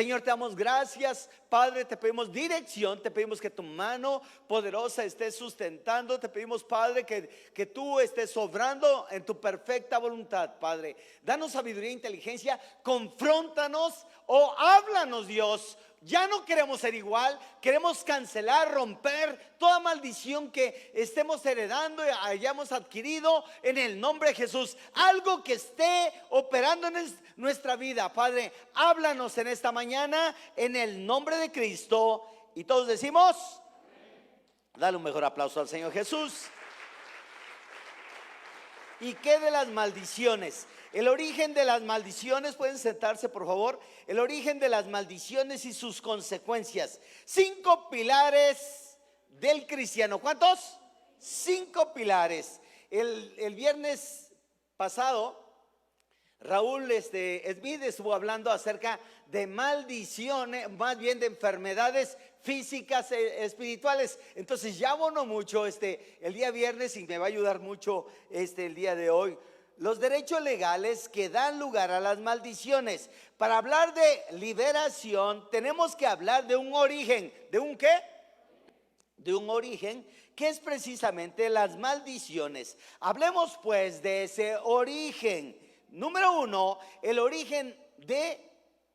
Señor, te damos gracias, Padre, te pedimos dirección, te pedimos que tu mano poderosa esté sustentando, te pedimos, Padre, que tú estés obrando en tu perfecta voluntad, Padre. Danos sabiduría e inteligencia, confróntanos o háblanos, Dios. Ya no queremos ser igual, queremos cancelar, romper toda maldición que estemos heredando y hayamos adquirido en el nombre de Jesús. Algo que esté operando en nuestra vida, Padre, háblanos en esta mañana en el nombre de Cristo. Y todos decimos, dale un mejor aplauso al Señor Jesús. ¿Y qué de las maldiciones? El origen de las maldiciones, pueden sentarse por favor. El origen de las maldiciones y sus consecuencias. 5 pilares del cristiano. ¿Cuántos? 5 pilares. El viernes pasado, Raúl Smith estuvo hablando acerca de maldiciones, más bien de enfermedades físicas espirituales. Entonces ya abonó mucho el día viernes y me va a ayudar mucho el día de hoy. Los derechos legales que dan lugar a las maldiciones. Para hablar de liberación tenemos que hablar de un origen. ¿De un qué? De un origen que es precisamente las maldiciones. Hablemos pues de ese origen. Número 1, el origen de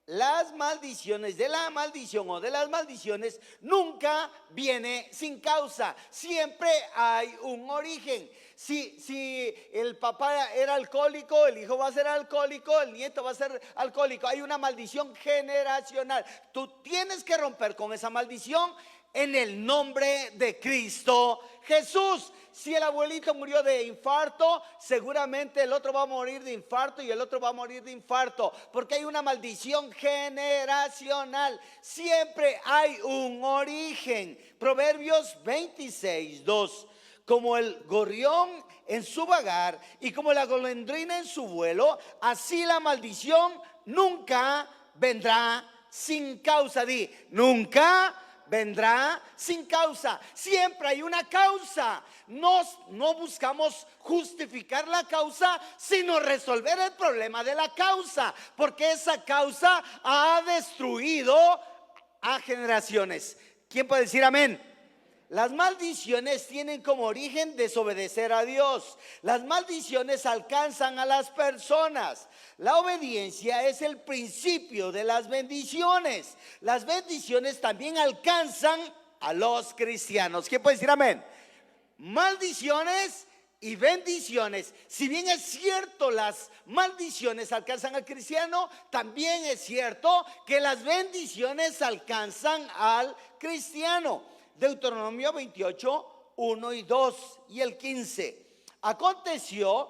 las maldiciones, de la maldición o de las maldiciones, nunca viene sin causa. Siempre hay un origen. Si el papá era alcohólico, el hijo va a ser alcohólico, el nieto va a ser alcohólico. Hay una maldición generacional. Tú tienes que romper con esa maldición en el nombre de Cristo Jesús. Si el abuelito murió de infarto, seguramente el otro va a morir de infarto y el otro va a morir de infarto, porque hay una maldición generacional. Siempre hay un origen. Proverbios 26:2. Como el gorrión en su vagar y como la golondrina en su vuelo, así la maldición nunca vendrá sin causa. Di, nunca vendrá sin causa. Siempre hay una causa. No buscamos justificar la causa, sino resolver el problema de la causa, porque esa causa ha destruido a generaciones. ¿Quién puede decir amén? Las maldiciones tienen como origen desobedecer a Dios. Las maldiciones alcanzan a las personas. La obediencia es el principio de las bendiciones. Las bendiciones también alcanzan a los cristianos. ¿Quién puede decir amén? Maldiciones y bendiciones. Si bien es cierto las maldiciones alcanzan al cristiano, también es cierto que las bendiciones alcanzan al cristiano. Deuteronomio 28, 1 y 2 y el 15. Acontecerá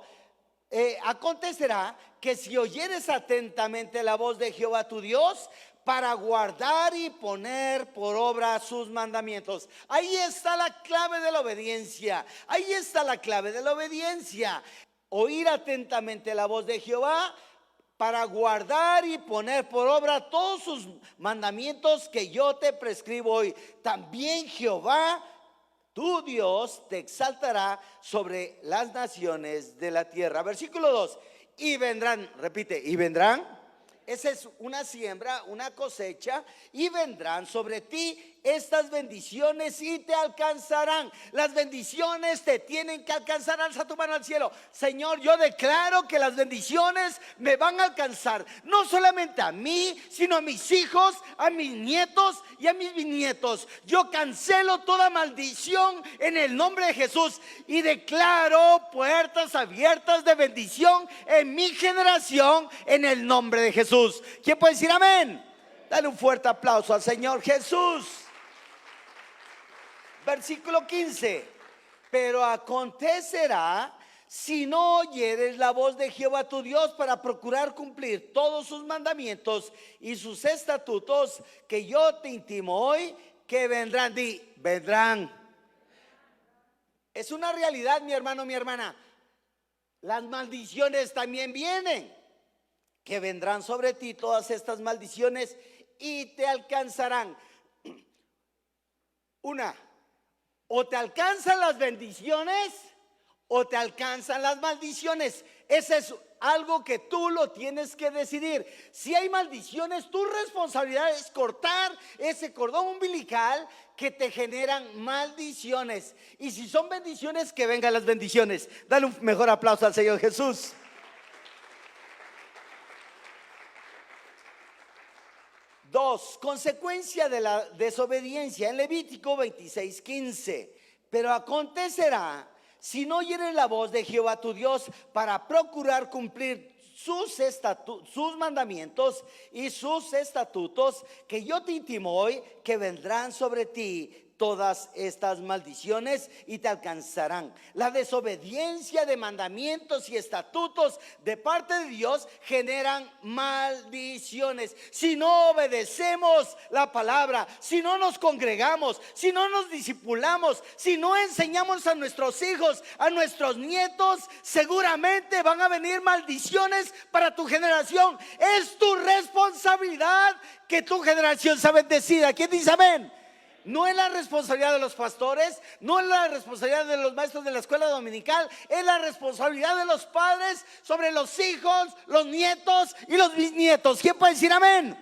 que si oyeres atentamente la voz de Jehová tu Dios, para guardar y poner por obra sus mandamientos. Ahí está la clave de la obediencia. Ahí está la clave de la obediencia. Oír atentamente la voz de Jehová para guardar y poner por obra todos sus mandamientos que yo te prescribo hoy. También Jehová, tu Dios, te exaltará sobre las naciones de la tierra. Versículo 2. Y vendrán, repite, y vendrán. Esa es una siembra, una cosecha. Y vendrán sobre ti estas bendiciones y te alcanzarán. Las bendiciones te tienen que alcanzar. Alza tu mano al cielo. Señor, yo declaro que las bendiciones me van a alcanzar. No solamente a mí, sino a mis hijos, a mis nietos y a mis bisnietos. Yo cancelo toda maldición en el nombre de Jesús y declaro puertas abiertas de bendición en mi generación en el nombre de Jesús. ¿Quién puede decir amén? Dale un fuerte aplauso al Señor Jesús. Versículo 15. Pero acontecerá, si no oyeres la voz de Jehová tu Dios para procurar cumplir todos sus mandamientos y sus estatutos que yo te intimo hoy, que vendrán. Di, vendrán. Es una realidad, mi hermano, mi hermana. Las maldiciones también vienen, que vendrán sobre ti todas estas maldiciones y te alcanzarán. Una, o te alcanzan las bendiciones o te alcanzan las maldiciones. Esa es algo que tú lo tienes que decidir. Si hay maldiciones, tu responsabilidad es cortar ese cordón umbilical que te generan maldiciones. Y si son bendiciones, que vengan las bendiciones. Dale un mejor aplauso al Señor Jesús. Dos, consecuencia de la desobediencia en Levítico 26:15. Pero acontecerá, si no oyere la voz de Jehová tu Dios para procurar cumplir sus mandamientos y sus estatutos, que yo te intimo hoy, que vendrán sobre ti todas estas maldiciones y te alcanzarán. La desobediencia de mandamientos y estatutos de parte de Dios generan maldiciones. Si no obedecemos la palabra, si no nos congregamos, si no nos discipulamos, si no enseñamos a nuestros hijos, a nuestros nietos, seguramente van a venir maldiciones para tu generación. Es tu responsabilidad que tu generación sea bendecida. ¿Quién dice amén? No es la responsabilidad de los pastores, no es la responsabilidad de los maestros de la escuela dominical, es la responsabilidad de los padres sobre los hijos, los nietos y los bisnietos. ¿Quién puede decir amén?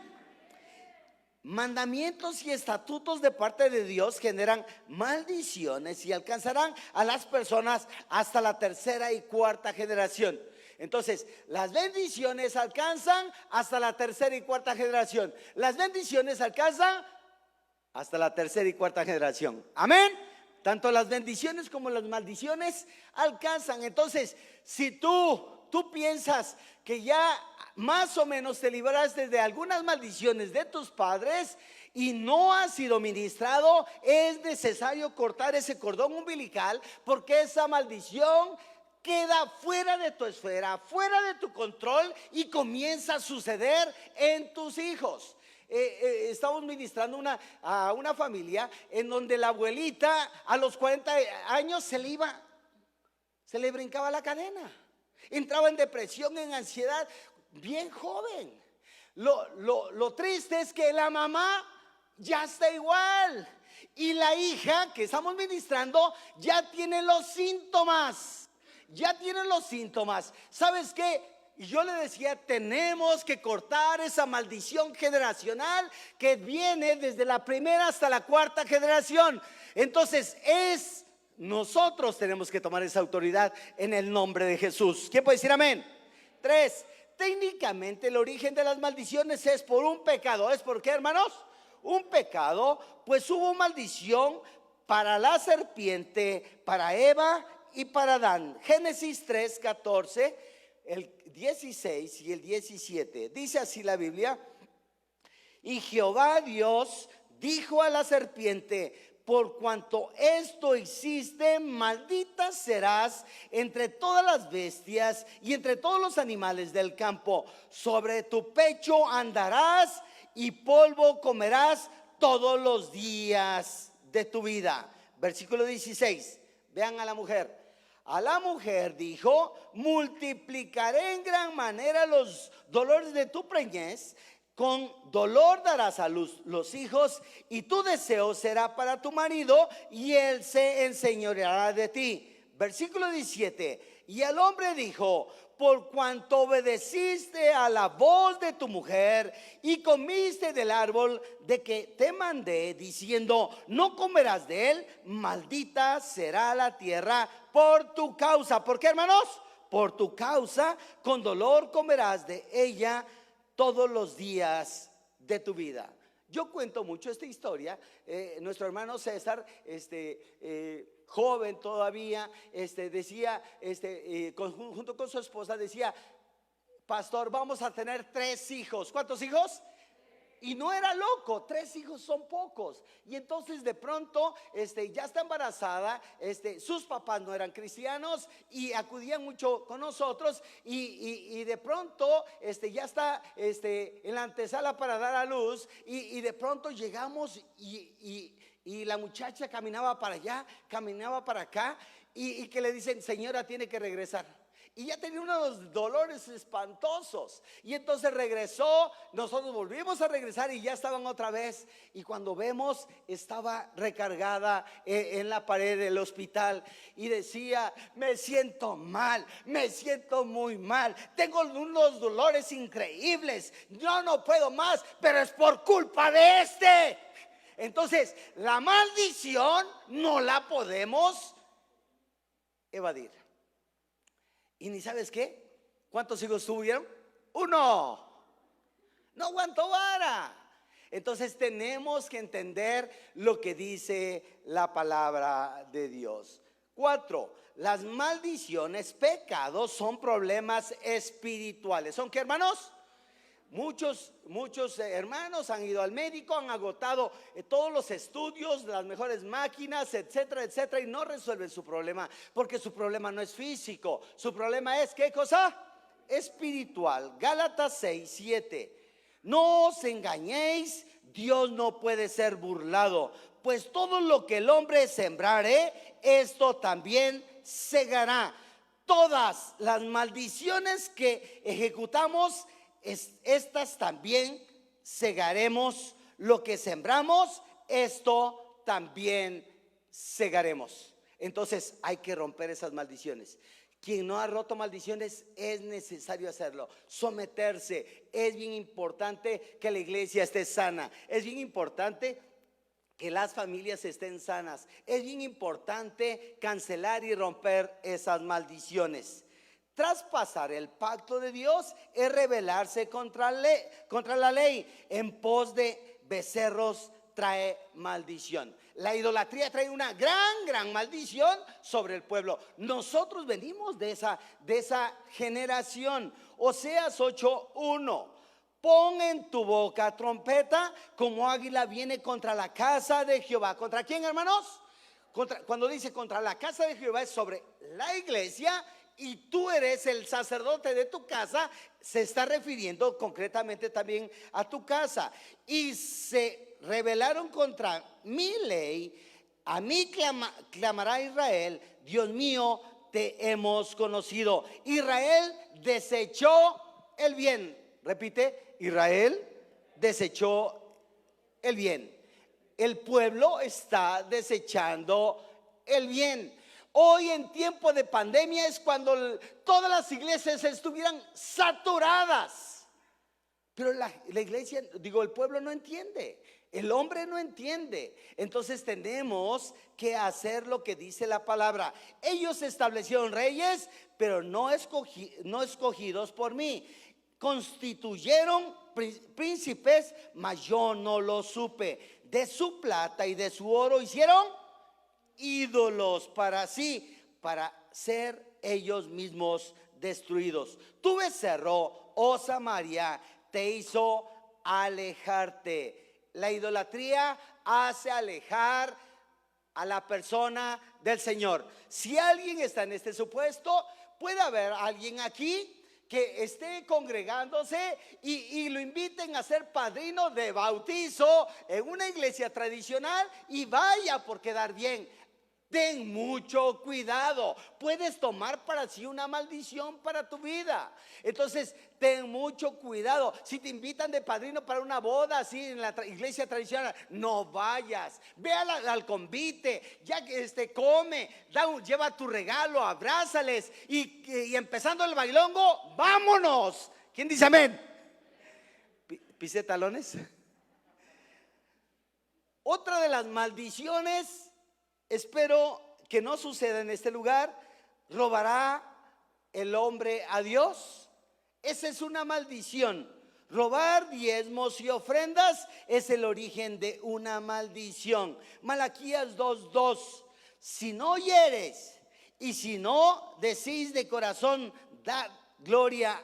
Mandamientos y estatutos de parte de Dios generan maldiciones y alcanzarán a las personas hasta la tercera y cuarta generación. Entonces, las bendiciones alcanzan hasta la tercera y cuarta generación. Las bendiciones alcanzan hasta la tercera y cuarta generación. Amén. Tanto las bendiciones como las maldiciones alcanzan. Entonces, si tú piensas que ya más o menos te libraste de algunas maldiciones de tus padres y no has sido ministrado, es necesario cortar ese cordón umbilical, porque esa maldición queda fuera de tu esfera, fuera de tu control, y comienza a suceder en tus hijos. Estamos ministrando a una familia en donde la abuelita a los 40 años se le brincaba la cadena, entraba en depresión, en ansiedad, bien joven. Lo triste es que la mamá ya está igual, y la hija que estamos ministrando ya tiene los síntomas. ¿Sabes qué? Y yo le decía, tenemos que cortar esa maldición generacional que viene desde la primera hasta la cuarta generación. Entonces nosotros tenemos que tomar esa autoridad en el nombre de Jesús. ¿Quién puede decir amén? 3, técnicamente el origen de las maldiciones es por un pecado. ¿Es por qué, hermanos? Un pecado, pues hubo maldición para la serpiente, para Eva y para Adán. Génesis 3:14, el 16 y el 17. Dice así la Biblia: y Jehová Dios dijo a la serpiente: por cuanto esto hiciste, maldita serás entre todas las bestias y entre todos los animales del campo. Sobre tu pecho andarás y polvo comerás todos los días de tu vida. Versículo 16. Vean a la mujer. A la mujer dijo: multiplicaré en gran manera los dolores de tu preñez, con dolor darás a luz los hijos, y tu deseo será para tu marido, y él se enseñoreará de ti. Versículo 17. Y el hombre dijo: por cuanto obedeciste a la voz de tu mujer y comiste del árbol de que te mandé, diciendo: no comerás de él, maldita será la tierra por tu causa. ¿Por qué, hermanos? Por tu causa, con dolor comerás de ella todos los días de tu vida. Yo cuento mucho esta historia. Nuestro hermano César, joven todavía, decía, junto con su esposa, decía: pastor, vamos a tener 3 hijos. ¿Cuántos hijos? Y no era loco, 3 hijos son pocos. Y entonces de pronto ya está embarazada, sus papás no eran cristianos y acudían mucho con nosotros, y de pronto ya está en la antesala para dar a luz, y de pronto llegamos y la muchacha caminaba para allá, caminaba para acá, y que le dicen: señora, tiene que regresar. y ya tenía unos dolores espantosos. Y entonces regresó, nosotros volvimos a regresar y ya estaban otra vez. Y cuando vemos, estaba recargada en la pared del hospital y decía: me siento mal, me siento muy mal, tengo unos dolores increíbles, yo no puedo más, pero es por culpa de este. Entonces, la maldición no la podemos evadir. Y ni sabes qué, ¿cuántos hijos tuvieron? Uno. No aguantó vara. Entonces tenemos que entender lo que dice la palabra de Dios. 4, las maldiciones, pecados son problemas espirituales. ¿Son qué, hermanos? Muchos hermanos han ido al médico, han agotado todos los estudios, las mejores máquinas, etcétera, etcétera, y no resuelven su problema, porque su problema no es físico, su problema es, ¿qué cosa? Espiritual. Gálatas 6:7. No os engañéis, Dios no puede ser burlado, pues todo lo que el hombre sembrare, esto también segará. Todas las maldiciones que ejecutamos, estas también segaremos. Lo que sembramos, esto también segaremos. Entonces hay que romper esas maldiciones. Quien no ha roto maldiciones, es necesario hacerlo, someterse. Es bien importante que la iglesia esté sana, es bien importante que las familias estén sanas, es bien importante cancelar y romper esas maldiciones. Traspasar el pacto de Dios es rebelarse contra la ley. En pos de becerros trae maldición. La idolatría trae una gran maldición sobre el pueblo. Nosotros venimos de esa generación. Oseas 8:1. Pon en tu boca trompeta, como águila viene contra la casa de Jehová. ¿Contra quién, hermanos? Cuando dice contra la casa de Jehová, es sobre la iglesia, y tú eres el sacerdote de tu casa. Se está refiriendo concretamente también a tu casa. Y se rebelaron contra mi ley, a mí clamará Israel, Dios mío, te hemos conocido. Israel desechó el bien. Repite: Israel desechó el bien. El pueblo está desechando el bien. Hoy, en tiempo de pandemia, es cuando todas las iglesias estuvieran saturadas. Pero la iglesia, el pueblo no entiende. El hombre no entiende. Entonces tenemos que hacer lo que dice la palabra. Ellos establecieron reyes, pero no escogidos por mí. Constituyeron príncipes, mas yo no lo supe. De su plata y de su oro hicieron ídolos para sí, para ser ellos mismos destruidos. Tu becerro, oh Samaria, te hizo alejarte. La idolatría hace alejar a la persona del Señor. Si alguien está en este supuesto, puede haber alguien aquí que esté congregándose y lo inviten a ser padrino de bautizo en una iglesia tradicional y vaya por quedar bien. Ten mucho cuidado, puedes tomar para sí una maldición para tu vida. Entonces ten mucho cuidado. Si te invitan de padrino para una boda así en la iglesia tradicional, no vayas. Ve al convite, ya que come, lleva tu regalo, abrázales y empezando el bailongo, vámonos. ¿Quién dice amén? ¿Pisé talones? Otra de las maldiciones, espero que no suceda en este lugar: ¿robará el hombre a Dios? Esa es una maldición. Robar diezmos y ofrendas es el origen de una maldición. Malaquías 2:2. Si no oyeres y si no decís de corazón, da gloria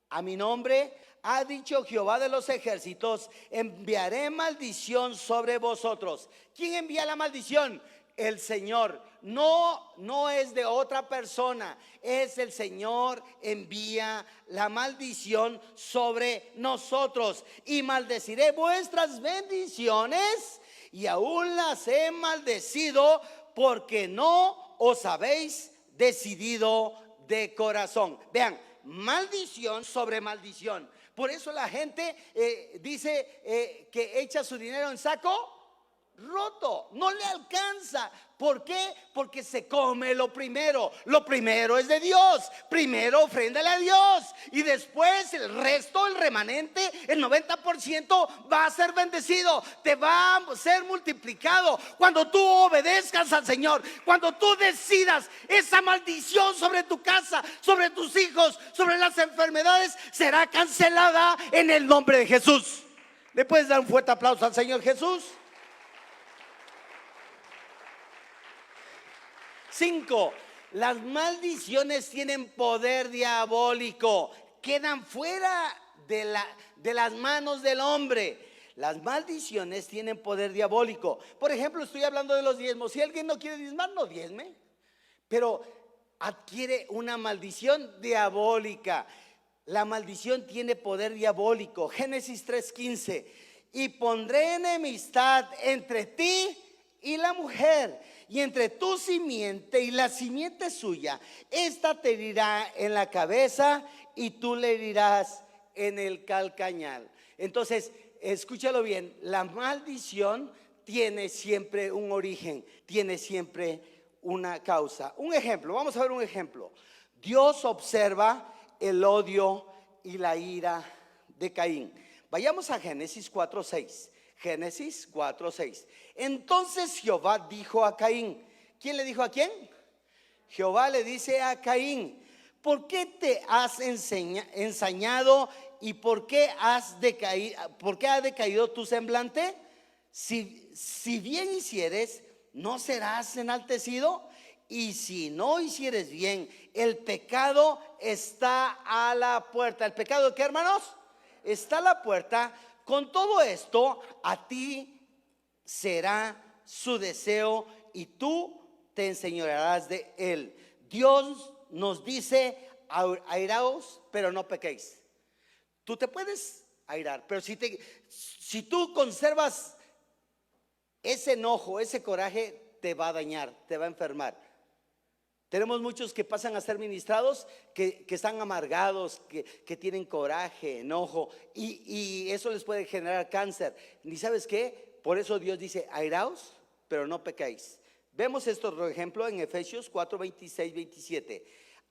a mi nombre, ha dicho Jehová de los ejércitos, enviaré maldición sobre vosotros. ¿Quién envía la maldición? El Señor. No es de otra persona, es el Señor envía la maldición sobre nosotros. Y maldeciré vuestras bendiciones, y aún las he maldecido, porque no os habéis decidido de corazón. Vean, maldición sobre maldición. Por eso la gente dice que echa su dinero en saco roto, no le alcanza. ¿Por qué? Porque se come lo primero. Lo primero es de Dios. Primero ofréndale a Dios y después el resto, el remanente, el 90% va a ser bendecido, te va a ser multiplicado cuando tú obedezcas al Señor. Cuando tú decidas, esa maldición sobre tu casa, sobre tus hijos, sobre las enfermedades será cancelada en el nombre de Jesús. ¿Le puedes dar un fuerte aplauso al Señor Jesús? 5. Las maldiciones tienen poder diabólico, quedan fuera de las manos del hombre. Las maldiciones tienen poder diabólico. Por ejemplo, estoy hablando de los diezmos. Si alguien no quiere diezmar, no diezme, pero adquiere una maldición diabólica. La maldición tiene poder diabólico. Génesis 3:15. Y pondré enemistad entre ti y la mujer, y entre tu simiente y la simiente suya. Esta te herirá en la cabeza y tú le herirás en el calcañal. Entonces, escúchalo bien, la maldición tiene siempre un origen, tiene siempre una causa. Un ejemplo, vamos a ver un ejemplo. Dios observa el odio y la ira de Caín. Vayamos a Génesis 4:6. Génesis 4:6. Entonces Jehová dijo a Caín. ¿Quién le dijo a quién? Jehová le dice a Caín: ¿por qué te has ensañado y por qué ha decaído tu semblante? Si bien hicieres, ¿no serás enaltecido? Y si no hicieres bien, el pecado está a la puerta. ¿El pecado qué, hermanos? Está a la puerta. Con todo esto, a ti será su deseo y tú te enseñorearás de él. Dios nos dice: airaos, pero no pequéis. Tú te puedes airar, pero si tú conservas ese enojo, ese coraje, te va a dañar, te va a enfermar. Tenemos muchos que pasan a ser ministrados que están amargados, que tienen coraje, enojo, y eso les puede generar cáncer. ¿Ni sabes qué? Por eso Dios dice: airaos, pero no pecáis. Vemos esto, por ejemplo, en Efesios 4:26-27.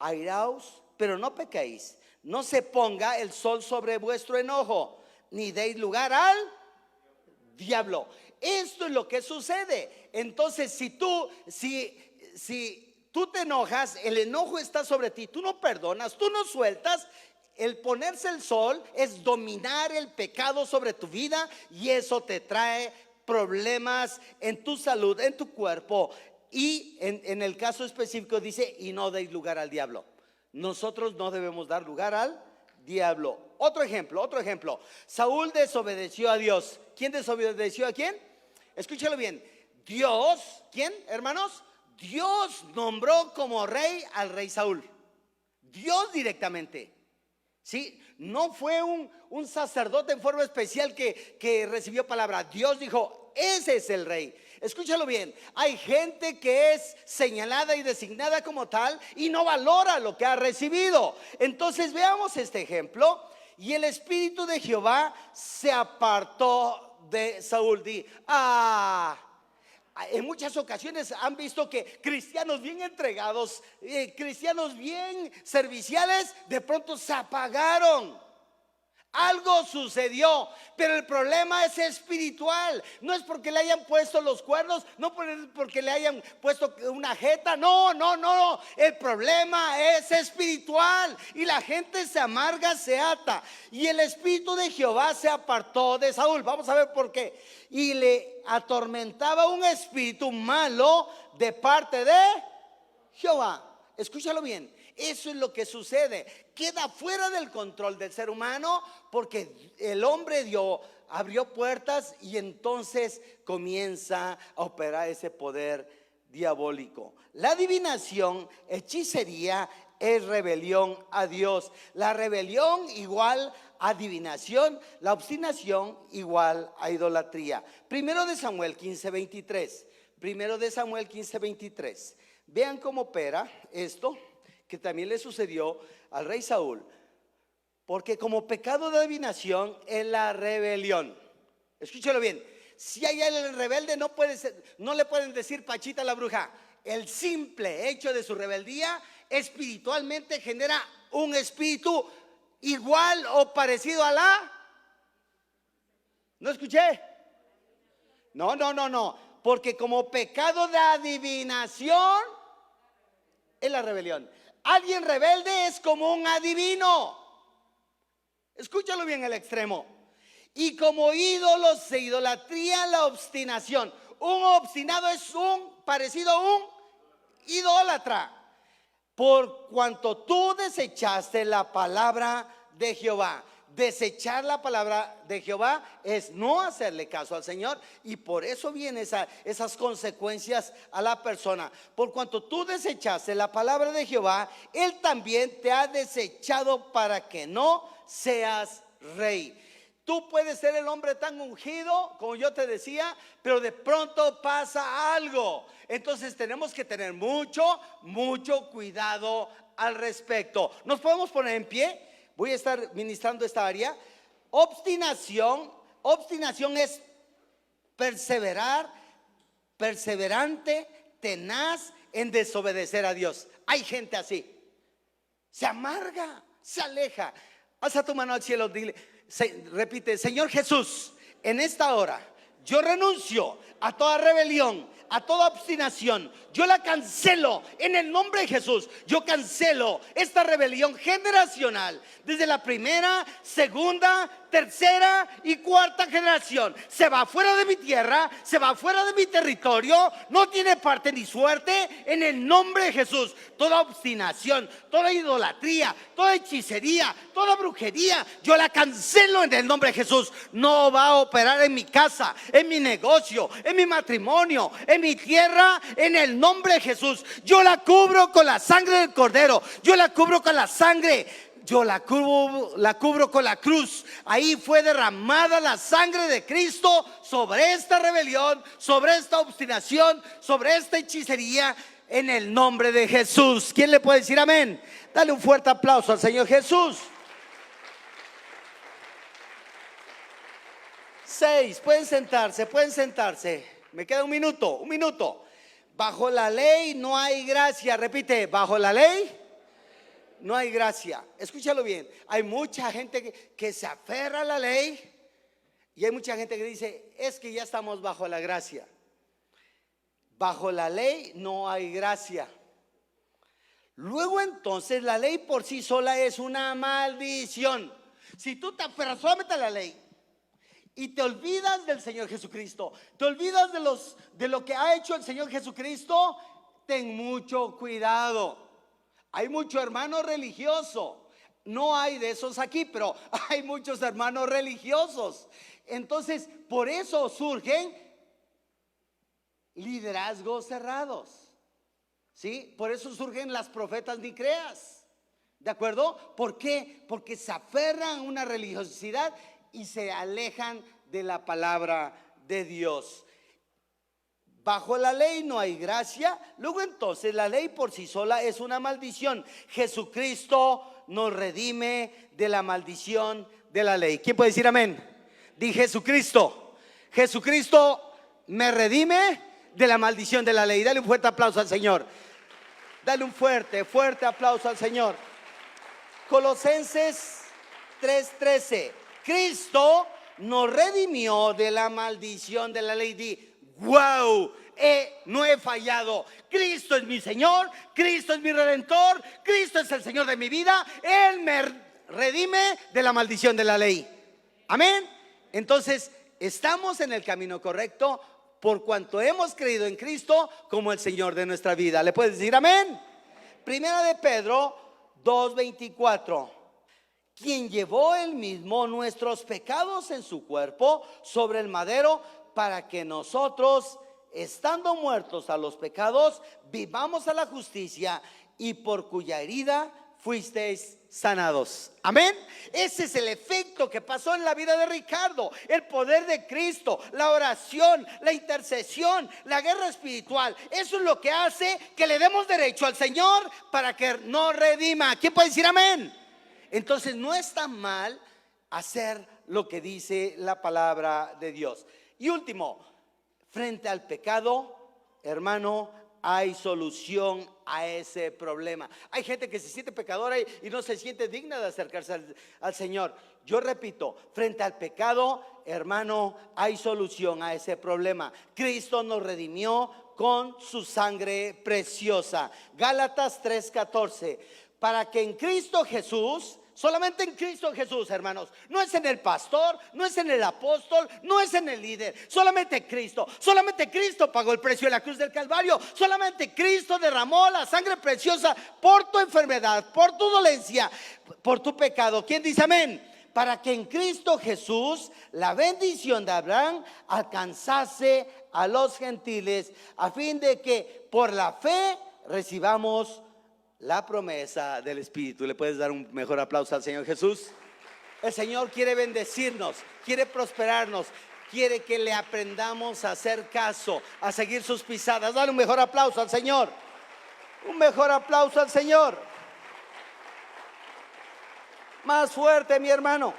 Airaos, pero no pecáis. No se ponga el sol sobre vuestro enojo, ni deis lugar al diablo. Esto es lo que sucede. Entonces, si tú te enojas, el enojo está sobre ti, tú no perdonas, tú no sueltas. El ponerse el sol es dominar el pecado sobre tu vida, y eso te trae problemas en tu salud, en tu cuerpo. Y en el caso específico dice: y no deis lugar al diablo. Nosotros no debemos dar lugar al diablo. Otro ejemplo. Saúl desobedeció a Dios. ¿Quién desobedeció a quién? Escúchalo bien. Dios, ¿quién, hermanos? Dios nombró como rey al rey Saúl. Dios directamente. ¿Sí? No fue un sacerdote en forma especial que recibió palabra. Dios dijo: ese es el rey. Escúchalo bien. Hay gente que es señalada y designada como tal y no valora lo que ha recibido. Entonces veamos este ejemplo. Y el espíritu de Jehová se apartó de Saúl. En muchas ocasiones han visto que cristianos bien entregados, cristianos bien serviciales, de pronto se apagaron. Algo sucedió, pero el problema es espiritual. No es porque le hayan puesto los cuernos, no porque le hayan puesto una jeta. No. El problema es espiritual y la gente se amarga, se ata. Y el espíritu de Jehová se apartó de Saúl. Vamos a ver por qué. Y le atormentaba un espíritu malo de parte de Jehová. Escúchalo bien. Eso es lo que sucede. Queda fuera del control del ser humano, porque el hombre abrió puertas y entonces comienza a operar ese poder diabólico. La adivinación, hechicería, es rebelión a Dios. La rebelión igual a adivinación, la obstinación igual a idolatría. Primero de Samuel 15:23. Vean cómo opera esto. que también le sucedió al rey Saúl, porque como pecado de adivinación es la rebelión. Escúchalo bien, si hay alguien rebelde no le pueden decir Pachita la bruja. El simple hecho de su rebeldía espiritualmente genera un espíritu igual o parecido a la... ¿No escuché? No, porque como pecado de adivinación es la rebelión. Alguien rebelde es como un adivino. Escúchalo bien el extremo. Y como ídolos se idolatría la obstinación. Un obstinado es parecido a un idólatra. Por cuanto tú desechaste la palabra de Jehová. Desechar la palabra de Jehová es no hacerle caso al Señor, y por eso vienen esas consecuencias a la persona. Por cuanto tú desechaste la palabra de Jehová, Él también te ha desechado para que no seas rey. Tú puedes ser el hombre tan ungido, como yo te decía, pero de pronto pasa algo. Entonces tenemos que tener mucho cuidado al respecto. ¿Nos podemos poner en pie? Voy a estar ministrando esta área. Obstinación es perseverar, perseverante, tenaz en desobedecer a Dios. Hay gente así, se amarga, se aleja. Alza tu mano al cielo, dile, repite: Señor Jesús, en esta hora yo renuncio a toda rebelión, a toda obstinación. Yo la cancelo en el nombre de Jesús. Yo cancelo esta rebelión generacional desde la primera, segunda, tercera y cuarta generación. Se va fuera de mi tierra, se va fuera de mi territorio, no tiene parte ni suerte en el nombre de Jesús. Toda obstinación, toda idolatría, toda hechicería, toda brujería, yo la cancelo en el nombre de Jesús. No va a operar en mi casa, en mi negocio, en mi matrimonio, en mi tierra, en el nombre de Jesús. Yo la cubro con la sangre del Cordero. Yo la cubro con la sangre. Yo la cubro con la cruz. Ahí fue derramada la sangre de Cristo sobre esta rebelión, sobre esta obstinación, sobre esta hechicería, en el nombre de Jesús. ¿Quién le puede decir amén? Dale un fuerte aplauso al Señor Jesús. 6, pueden sentarse. Me queda un minuto. Bajo la ley no hay gracia. Repite: bajo la ley no hay gracia. Escúchalo bien. Hay mucha gente que se aferra a la ley, y hay mucha gente que dice: es que ya estamos bajo la gracia. Bajo la ley no hay gracia. Luego entonces la ley por sí sola es una maldición. Si tú te aferras solamente a la ley y te olvidas del Señor Jesucristo, te olvidas de lo que ha hecho el Señor Jesucristo, ten mucho cuidado. Hay mucho hermano religioso. No hay de esos aquí, pero hay muchos hermanos religiosos. Entonces, por eso surgen liderazgos cerrados, ¿sí? Por eso surgen las profetas ni creas. ¿De acuerdo? ¿Por qué? Porque se aferran a una religiosidad y se alejan de la palabra de Dios. Bajo la ley no hay gracia. Luego entonces la ley por sí sola es una maldición. Jesucristo nos redime de la maldición de la ley. ¿Quién puede decir amén? Di: Jesucristo me redime de la maldición de la ley. Dale un fuerte aplauso al Señor. Dale un fuerte aplauso al Señor. Colosenses 3:13. Cristo nos redimió de la maldición de la ley. Di: wow, no he fallado. Cristo es mi Señor, Cristo es mi Redentor, Cristo es el Señor de mi vida. Él me redime de la maldición de la ley. Amén. Entonces estamos en el camino correcto por cuanto hemos creído en Cristo como el Señor de nuestra vida. ¿Le puedes decir amén? Primera de Pedro 2:24. Quien llevó él mismo nuestros pecados en su cuerpo sobre el madero, para que nosotros, estando muertos a los pecados, vivamos a la justicia, y por cuya herida fuisteis sanados. Amén. Ese es el efecto que pasó en la vida de Ricardo. El poder de Cristo, la oración, la intercesión, la guerra espiritual. Eso es lo que hace que le demos derecho al Señor para que nos redima. ¿Quién puede decir amén? Entonces no está mal hacer lo que dice la palabra de Dios. Y último, frente al pecado, hermano, hay solución a ese problema. Hay gente que se siente pecadora y no se siente digna de acercarse al Señor. Yo repito, frente al pecado, hermano, hay solución a ese problema. Cristo nos redimió con su sangre preciosa. Gálatas 3:14. Para que en Cristo Jesús, solamente en Cristo Jesús, hermanos, no es en el pastor, no es en el apóstol, no es en el líder, solamente Cristo pagó el precio de la cruz del Calvario, solamente Cristo derramó la sangre preciosa por tu enfermedad, por tu dolencia, por tu pecado. ¿Quién dice amén? Para que en Cristo Jesús la bendición de Abraham alcanzase a los gentiles, a fin de que por la fe recibamos la promesa del Espíritu. ¿Le puedes dar un mejor aplauso al Señor Jesús? El Señor quiere bendecirnos, quiere prosperarnos, quiere que le aprendamos a hacer caso, a seguir sus pisadas. Dale un mejor aplauso al Señor. Un mejor aplauso al Señor. Más fuerte, mi hermano.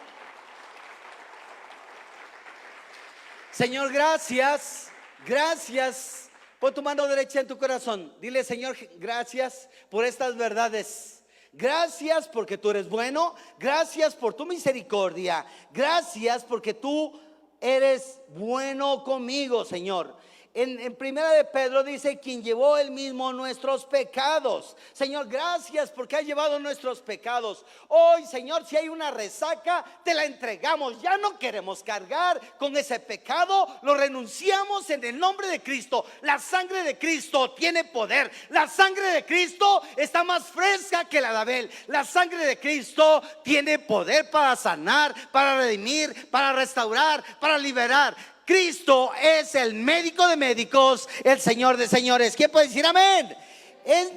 Señor, gracias. Gracias. Pon tu mano derecha en tu corazón. Dile: Señor, gracias por estas verdades. Gracias porque tú eres bueno. Gracias por tu misericordia. Gracias porque tú eres bueno conmigo, Señor. En primera de Pedro dice: quien llevó él mismo nuestros pecados. Señor, gracias porque has llevado nuestros pecados. Hoy, Señor, si hay una resaca, te la entregamos. Ya no queremos cargar con ese pecado. Lo renunciamos en el nombre de Cristo. La sangre de Cristo tiene poder. La sangre de Cristo está más fresca que la de Abel. La sangre de Cristo tiene poder para sanar, para redimir, para restaurar, para liberar. Cristo es el médico de médicos, el Señor de señores. ¿Quién puede decir amén? Es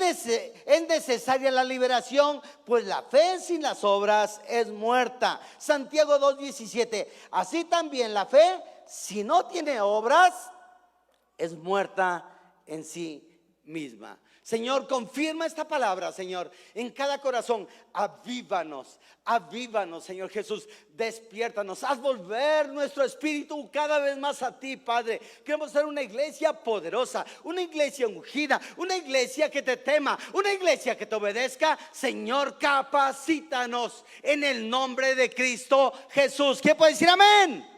necesaria la liberación, pues la fe sin las obras es muerta. Santiago 2:17. Así también la fe, si no tiene obras, es muerta en sí misma. Señor, confirma esta palabra, Señor, en cada corazón. Avívanos, Señor Jesús. Despiértanos, haz volver nuestro espíritu cada vez más a ti, Padre. Queremos ser una iglesia poderosa, una iglesia ungida, una iglesia que te tema, una iglesia que te obedezca. Señor, capacítanos en el nombre de Cristo Jesús. ¿Quién puede decir amén?